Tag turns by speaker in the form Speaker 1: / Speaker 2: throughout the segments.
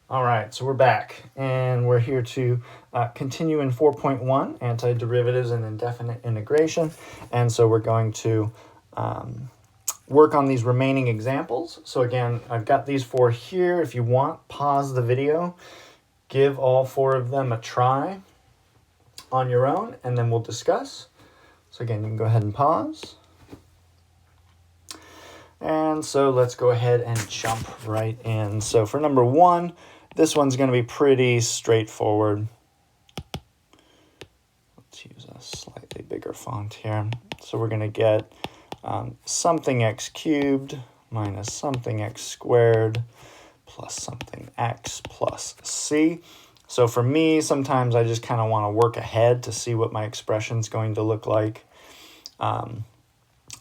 Speaker 1: All right, so we're back, and we're here to continue in 4.1, antiderivatives and indefinite integration. And so we're going to work on these remaining examples. So again, I've got these 4 here. If you want, pause the video, give all 4 of them a try on your own, and then we'll discuss. So again, you can go ahead and pause. And so let's go ahead and jump right in. So for number 1, this one's going to be pretty straightforward. Let's use a slightly bigger font here. So we're going to get something x cubed minus something x squared plus something x plus c. So for me, sometimes I just kind of want to work ahead to see what my expression's going to look like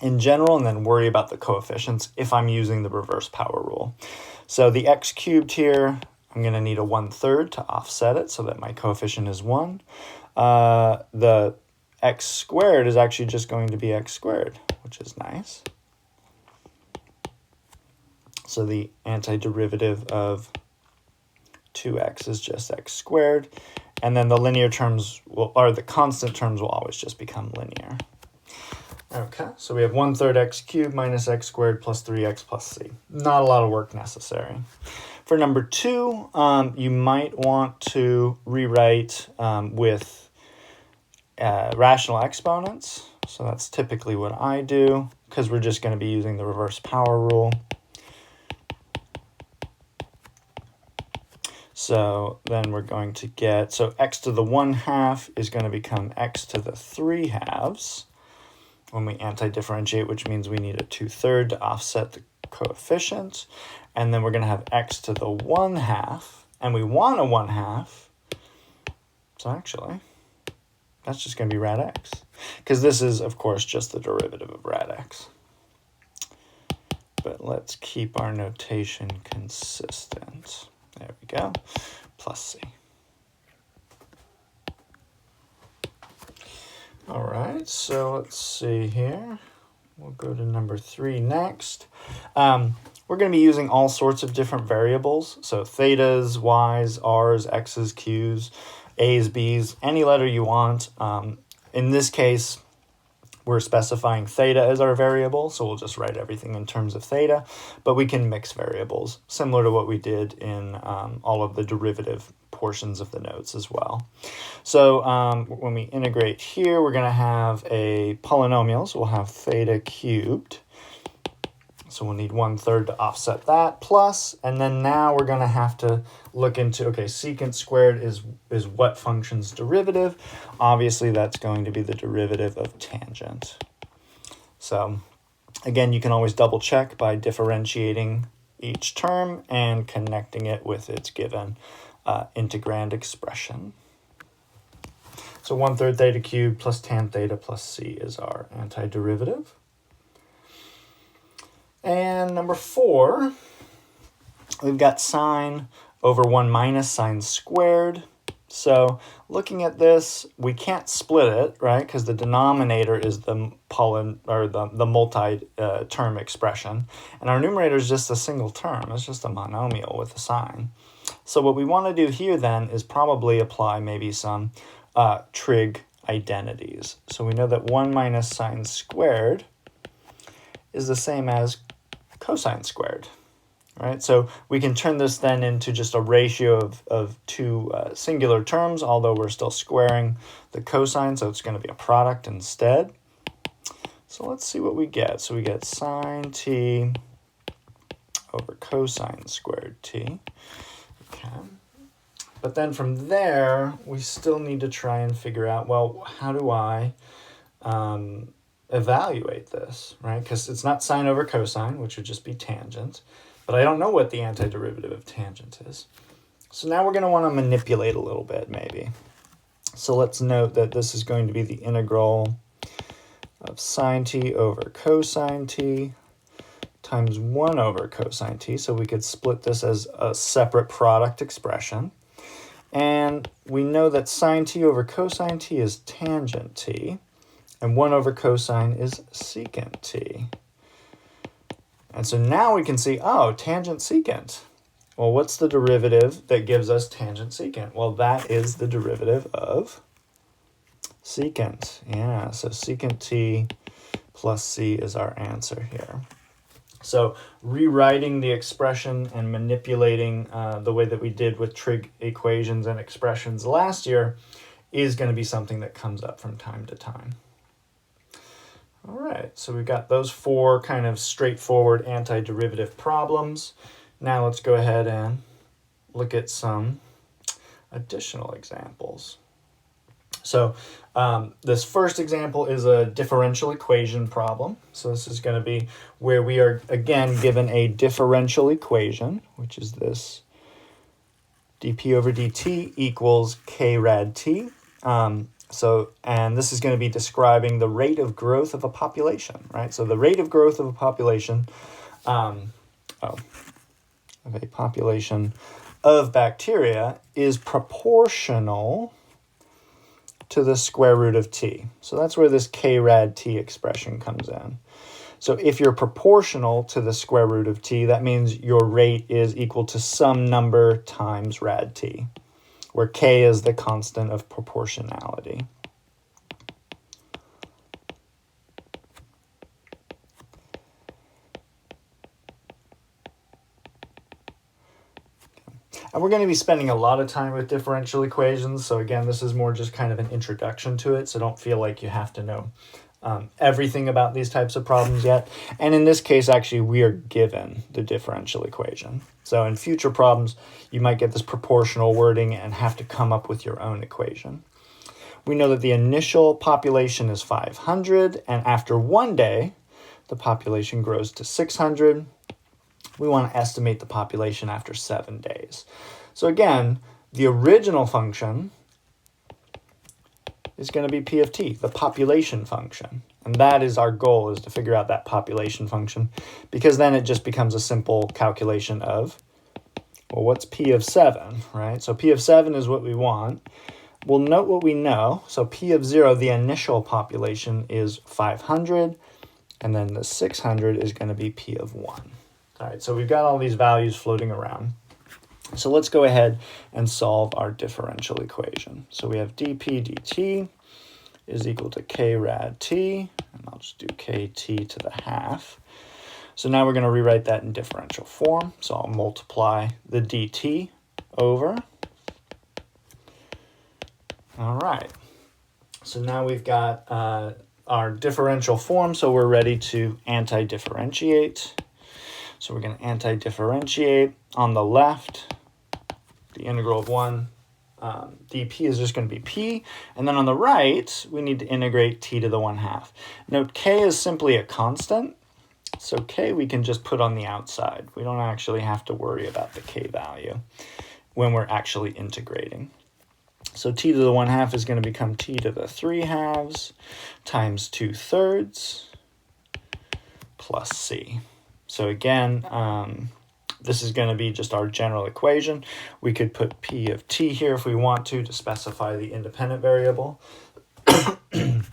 Speaker 1: in general, and then worry about the coefficients if I'm using the reverse power rule. So the x cubed here, I'm going to need a 1/3 to offset it so that my coefficient is 1. The x squared is actually just going to be x squared, which is nice. So the antiderivative of 2x is just x squared. And then the linear terms, or the constant terms will always just become linear. Okay, so we have 1/3 x cubed minus x squared plus 3x plus c. Not a lot of work necessary. For number 2, you might want to rewrite with rational exponents. So that's typically what I do, because we're just going to be using the reverse power rule. So then we're going to get, so x to the 1/2 is going to become x to the 3/2 when we anti-differentiate, which means we need a 2/3 to offset the coefficient. And then we're going to have x to the 1/2, and we want a 1/2. So actually, that's just going to be rad x, because this is, of course, just the derivative of rad x. But let's keep our notation consistent. There we go, plus c. All right, so let's see here. We'll go to number 3 next. We're going to be using all sorts of different variables. So thetas, y's, r's, x's, q's, a's, b's, any letter you want. In this case, we're specifying theta as our variable, so we'll just write everything in terms of theta, but we can mix variables, similar to what we did in all of the derivative portions of the notes as well. So when we integrate here, we're going to have a polynomial, so we'll have theta cubed. So we'll need 1/3 to offset that, plus, and then now we're going to have to look into, okay, secant squared is what function's derivative? Obviously, that's going to be the derivative of tangent. So again, you can always double check by differentiating each term and connecting it with its given integrand expression. So 1/3 theta cubed plus tan theta plus c is our antiderivative. And number 4, we've got sine over 1 minus sine squared. So looking at this, we can't split it, right? Because the denominator is the multi-term expression. And our numerator is just a single term. It's just a monomial with a sign. So what we want to do here then is probably apply maybe some trig identities. So we know that 1 minus sine squared is the same as cosine squared, right? So we can turn this then into just a ratio of 2 singular terms, although we're still squaring the cosine, so it's going to be a product instead. So let's see what we get. So we get sine t over cosine squared t. Okay. But then from there, we still need to try and figure out, well, how do I evaluate this, right? Because it's not sine over cosine, which would just be tangent, but I don't know what the antiderivative of tangent is. So now we're going to want to manipulate a little bit, maybe. So let's note that this is going to be the integral of sine t over cosine t times 1 over cosine t. So we could split this as a separate product expression. And we know that sine t over cosine t is tangent t. And 1 over cosine is secant t. And so now we can see, oh, tangent secant. Well, what's the derivative that gives us tangent secant? Well, that is the derivative of secant. Yeah, so secant t plus c is our answer here. So rewriting the expression and manipulating the way that we did with trig equations and expressions last year is going to be something that comes up from time to time. All right, so we've got those 4 kind of straightforward antiderivative problems. Now let's go ahead and look at some additional examples. So this first example is a differential equation problem. So this is going to be where we are, again, given a differential equation, which is this dp over dt equals k rad t. And this is going to be describing the rate of growth of a population, right? So the rate of growth of a population, of bacteria is proportional to the square root of t. So that's where this k rad t expression comes in. So if you're proportional to the square root of t, that means your rate is equal to some number times rad t, where k is the constant of proportionality. And we're going to be spending a lot of time with differential equations. So again, this is more just kind of an introduction to it. So don't feel like you have to know everything about these types of problems yet. And in this case, actually, we are given the differential equation. So in future problems, you might get this proportional wording and have to come up with your own equation. We know that the initial population is 500, and after 1 day, the population grows to 600. We want to estimate the population after 7 days. So again, the original function is going to be p of t, the population function. And that is our goal, is to figure out that population function, because then it just becomes a simple calculation of, well, what's p of 7, right? So p of 7 is what we want. We'll note what we know. So p of 0, the initial population, is 500, and then the 600 is going to be p of 1. All right, so we've got all these values floating around. So let's go ahead and solve our differential equation. So we have dp dt is equal to k rad t, and I'll just do kt to the half. So now we're going to rewrite that in differential form. So I'll multiply the dt over. All right, so now we've got our differential form, so we're ready to anti-differentiate. So we're going to anti-differentiate. On the left, the integral of 1 dp is just going to be p. And then on the right, we need to integrate t to the 1/2. Note k is simply a constant. So k we can just put on the outside. We don't actually have to worry about the k value when we're actually integrating. So t to the 1/2 is going to become t to the 3/2 times 2/3 plus c. So again, this is going to be just our general equation. We could put p of t here if we want to specify the independent variable. And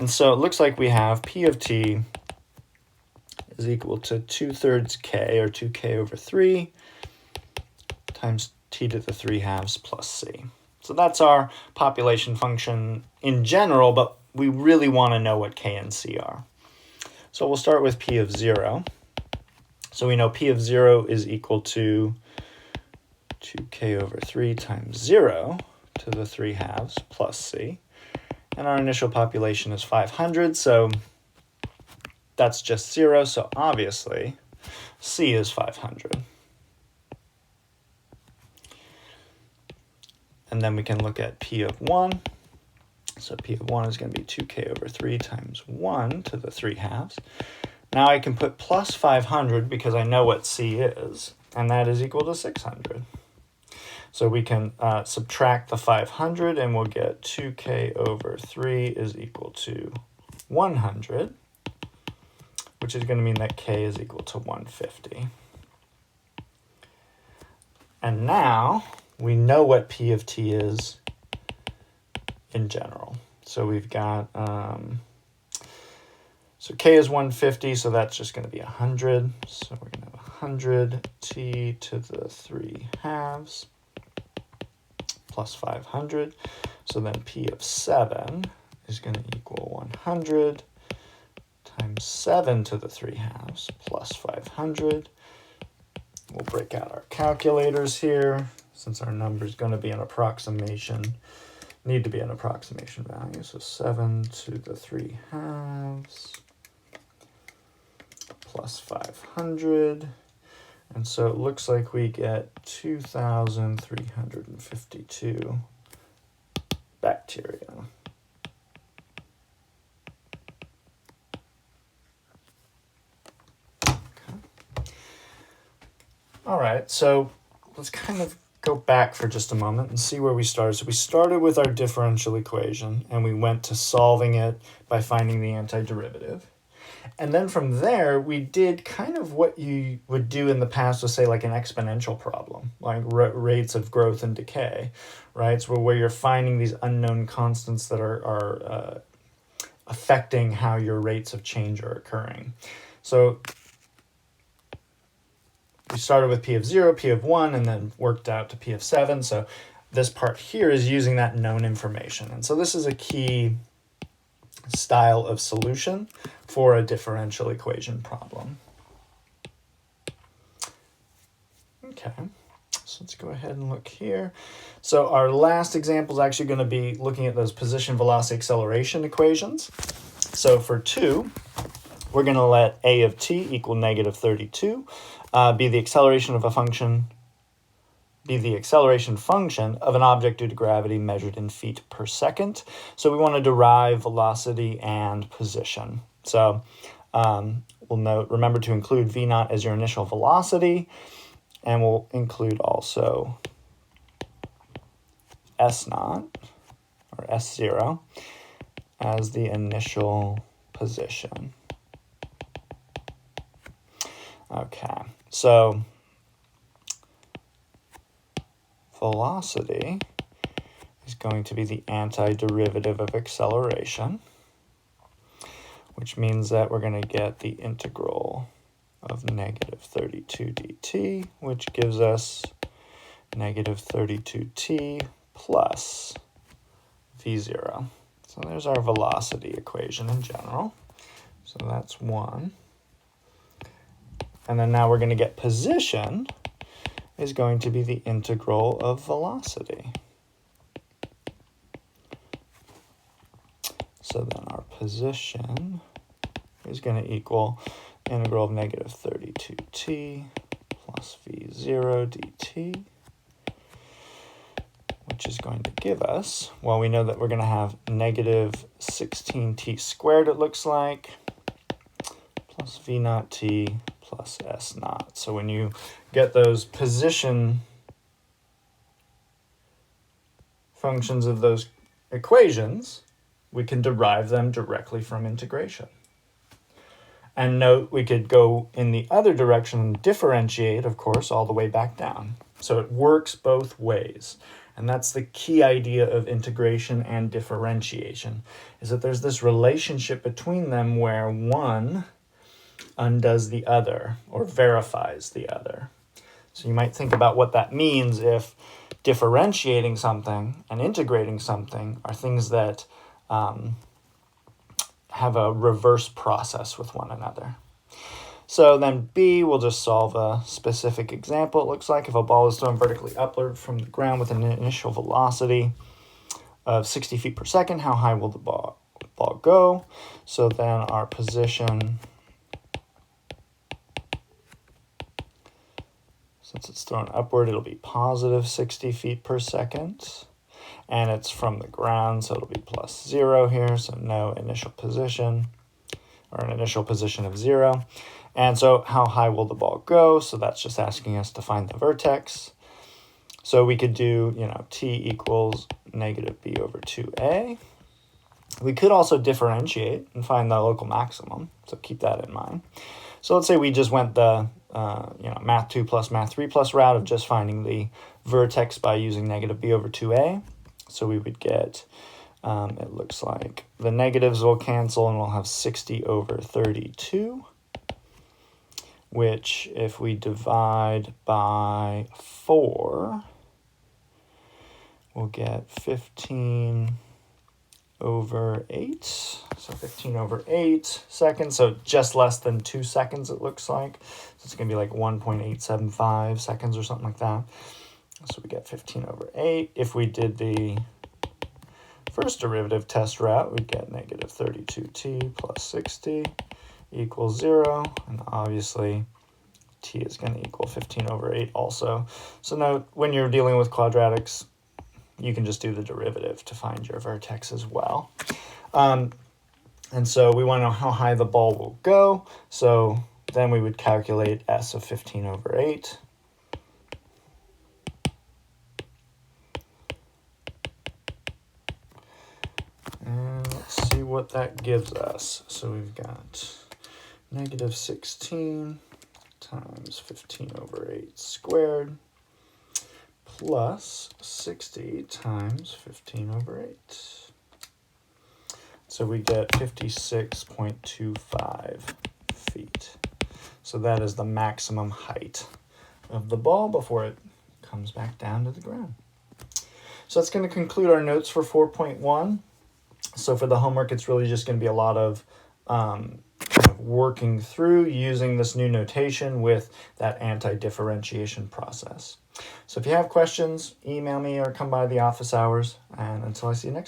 Speaker 1: so it looks like we have p of t is equal to 2/3 k, or 2k over 3, times t to the 3/2 plus c. So that's our population function in general, but we really want to know what k and c are. So we'll start with p of 0. So we know p of 0 is equal to 2k over 3 times 0 to the 3/2 plus c. And our initial population is 500, so that's just 0. So obviously, c is 500. And then we can look at p of 1. So p of 1 is going to be 2k over 3 times 1 to the 3/2. Now I can put plus 500 because I know what c is, and that is equal to 600. So we can subtract the 500, and we'll get 2k over 3 is equal to 100, which is going to mean that k is equal to 150. And now we know what p of t is in general. So we've got, so k is 150, so that's just going to be 100. So we're going to have 100t to the 3 halves plus 500. So then P of 7 is going to equal 100 times 7 to the 3 halves plus 500. We'll break out our calculators here since our number is going to be an approximation, need to be an approximation value. So 7 to the 3 halves plus 500. And so it looks like we get 2,352 bacteria. Okay. All right, so let's kind of go back for just a moment and see where we started. So we started with our differential equation, and we went to solving it by finding the antiderivative. And then from there, we did kind of what you would do in the past with, say, like an exponential problem, like rates of growth and decay, right? So where you're finding these unknown constants that are affecting how your rates of change are occurring. So we started with P of 0, P of 1, and then worked out to P of 7. So this part here is using that known information. And so this is a key style of solution for a differential equation problem. Okay, so let's go ahead and look here. So our last example is actually going to be looking at those position, velocity, acceleration equations. So for 2, we're going to let a of t equal negative 32 be the acceleration of a function, be the acceleration function of an object due to gravity measured in feet per second. So we want to derive velocity and position. So we'll note, remember to include v naught as your initial velocity, and we'll include also s naught, or s0, as the initial position. Okay, so velocity is going to be the antiderivative of acceleration, which means that we're going to get the integral of negative 32 dt, which gives us negative 32t plus v0. So there's our velocity equation in general. So that's 1. And then now we're going to get position is going to be the integral of velocity. So then our position is going to equal integral of negative 32t plus v0 dt, which is going to give us, well, we know that we're going to have negative 16t squared, it looks like, plus v naught t plus s naught. So when you get those position functions of those equations, we can derive them directly from integration. And note, we could go in the other direction and differentiate, of course, all the way back down. So it works both ways. And that's the key idea of integration and differentiation, is that there's this relationship between them where one undoes the other or verifies the other. So you might think about what that means if differentiating something and integrating something are things that have a reverse process with one another. So then B, we'll just solve a specific example. It looks like if a ball is thrown vertically upward from the ground with an initial velocity of 60 feet per second, how high will the ball go? So then our position, since it's thrown upward, it'll be positive 60 feet per second. And it's from the ground, so it'll be plus 0 here, so no initial position, or an initial position of 0. And so how high will the ball go? So that's just asking us to find the vertex. So we could do, t equals negative b over 2a. We could also differentiate and find the local maximum, so keep that in mind. So let's say we just went the math 2 plus math 3 plus route of just finding the vertex by using negative b over 2a. So we would get, it looks like the negatives will cancel and we'll have 60 over 32. which if we divide by 4, we'll get 15 over 8. So 15 over 8 seconds. So just less than 2 seconds, it looks like. So it's going to be like 1.875 seconds or something like that. So we get 15 over 8. If we did the first derivative test route, we'd get negative 32t plus 60 equals 0. And obviously, t is going to equal 15 over 8 also. So note, when you're dealing with quadratics, you can just do the derivative to find your vertex as well. And so we want to know how high the ball will go. So then we would calculate s of 15 over 8. And let's see what that gives us. So we've got negative 16 times 15 over 8 squared plus 60 times 15 over 8. So we get 56.25 feet. So that is the maximum height of the ball before it comes back down to the ground. So that's going to conclude our notes for 4.1. So for the homework, it's really just going to be a lot of kind of working through using this new notation with that anti-differentiation process. So if you have questions, email me or come by the office hours. And until I see you next time.